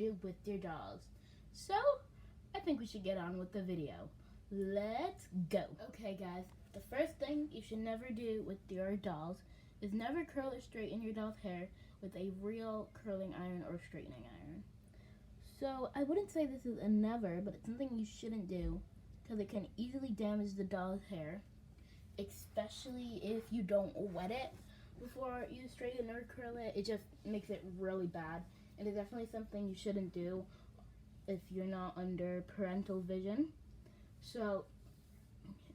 do with your dolls. So, I think we should get on with the video. Let's go. Okay guys, the first thing you should never do with your dolls is never curl or straighten your doll's hair with a real curling iron or straightening iron. So, I wouldn't say this is a never, but it's something you shouldn't do because it can easily damage the doll's hair, especially if you don't wet it before you straighten or curl it. It just makes it really bad, and it's definitely something you shouldn't do if you're not under parental vision. So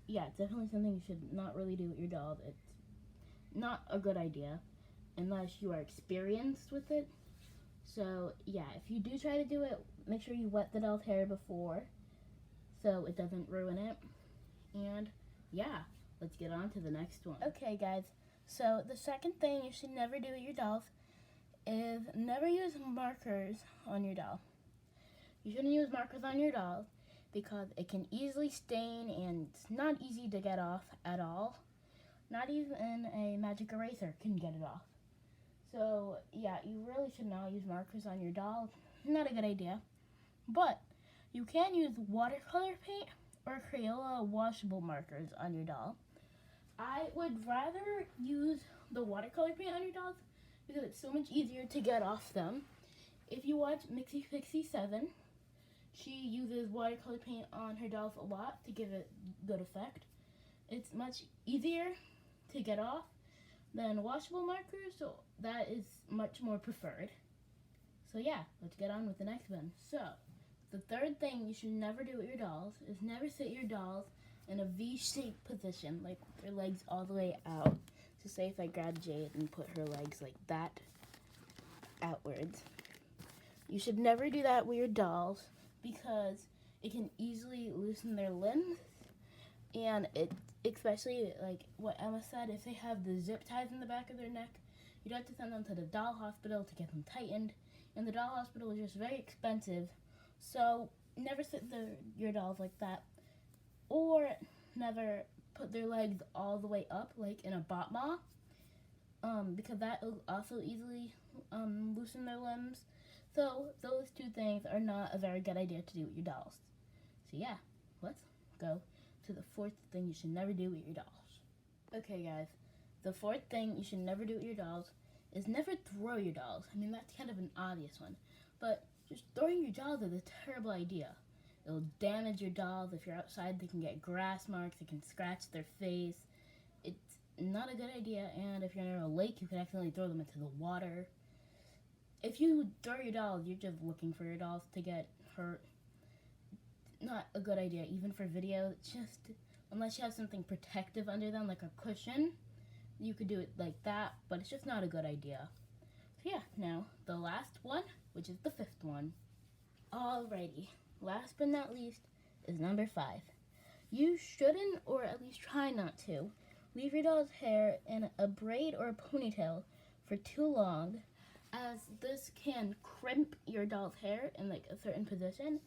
yeah, it's definitely something you should not really do with your doll. It's not a good idea unless you are experienced with it. So yeah, if you do try to do it, make sure you wet the doll's hair before so it doesn't ruin it. And yeah, let's get on to the next one. Okay guys, so the second thing you should never do with your dolls is never use markers on your doll. You shouldn't use markers on your doll because it can easily stain and it's not easy to get off at all. Not even a magic eraser can get it off. So yeah, you really should not use markers on your doll. Not a good idea. But you can use watercolor paint or Crayola washable markers on your doll. I would rather use the watercolor paint on your dolls because it's so much easier to get off them. If you watch Mixie Pixie 7, she uses watercolor paint on her dolls a lot to give it good effect. It's much easier to get off than washable markers, so that is much more preferred. So yeah, let's get on with the next one. So, the third thing you should never do with your dolls is never sit your dolls in a V-shaped position, like with their legs all the way out. So say if I grab Jade and put her legs like that, outwards. You should never do that with your dolls because it can easily loosen their limbs, and it, especially like what Emma said, if they have the zip ties in the back of their neck, you'd have to send them to the doll hospital to get them tightened, and the doll hospital is just very expensive. So never sit your dolls like that, or never put their legs all the way up like in a botma, because that will also easily loosen their limbs. So those two things are not a very good idea to do with your dolls. So yeah, let's go to the fourth thing you should never do with your dolls. Okay guys, the fourth thing you should never do with your dolls is never throw your dolls. I mean, that's kind of an obvious one, but just throwing your dolls is a terrible idea. It'll damage your dolls. If you're outside, they can get grass marks, they can scratch their face. It's not a good idea, and if you're near a lake, you can accidentally throw them into the water. If you throw your dolls, you're just looking for your dolls to get hurt. Not a good idea, even for video. Just, unless you have something protective under them, like a cushion, you could do it like that, but it's just not a good idea. So yeah, now, the last one, which is the fifth one. Alrighty, last but not least is number 5. You shouldn't, or at least try not to, leave your doll's hair in a braid or a ponytail for too long, as this can crimp your doll's hair in like a certain position.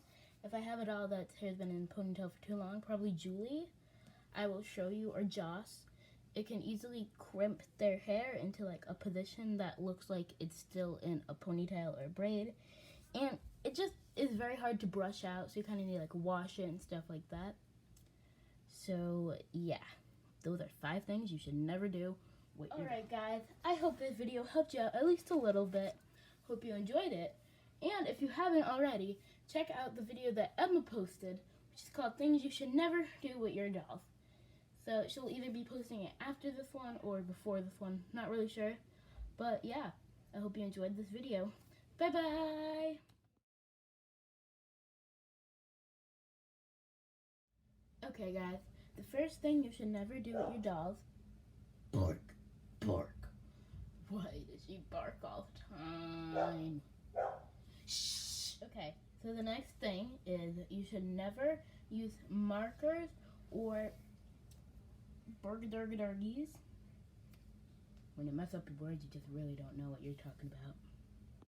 If I have a doll that's hair's been in a ponytail for too long, probably Julie, I will show you, or Joss, it can easily crimp their hair into like a position that looks like it's still in a ponytail or braid, and it just is very hard to brush out, so you kind of need like wash it and stuff like that. So yeah, those are 5 things you should never do. Alright guys, I hope this video helped you out at least a little bit. Hope you enjoyed it. And if you haven't already, check out the video that Emma posted, which is called Things You Should Never Do With Your Dolls. So she'll either be posting it after this one or before this one, not really sure. But yeah, I hope you enjoyed this video. Bye bye! Okay guys, the first thing you should never do with your dolls, bark, bark. Why does she bark all the time? Shh. Okay, so the next thing is you should never use markers or burgadurgadurgies. When you mess up your words, you just really don't know what you're talking about.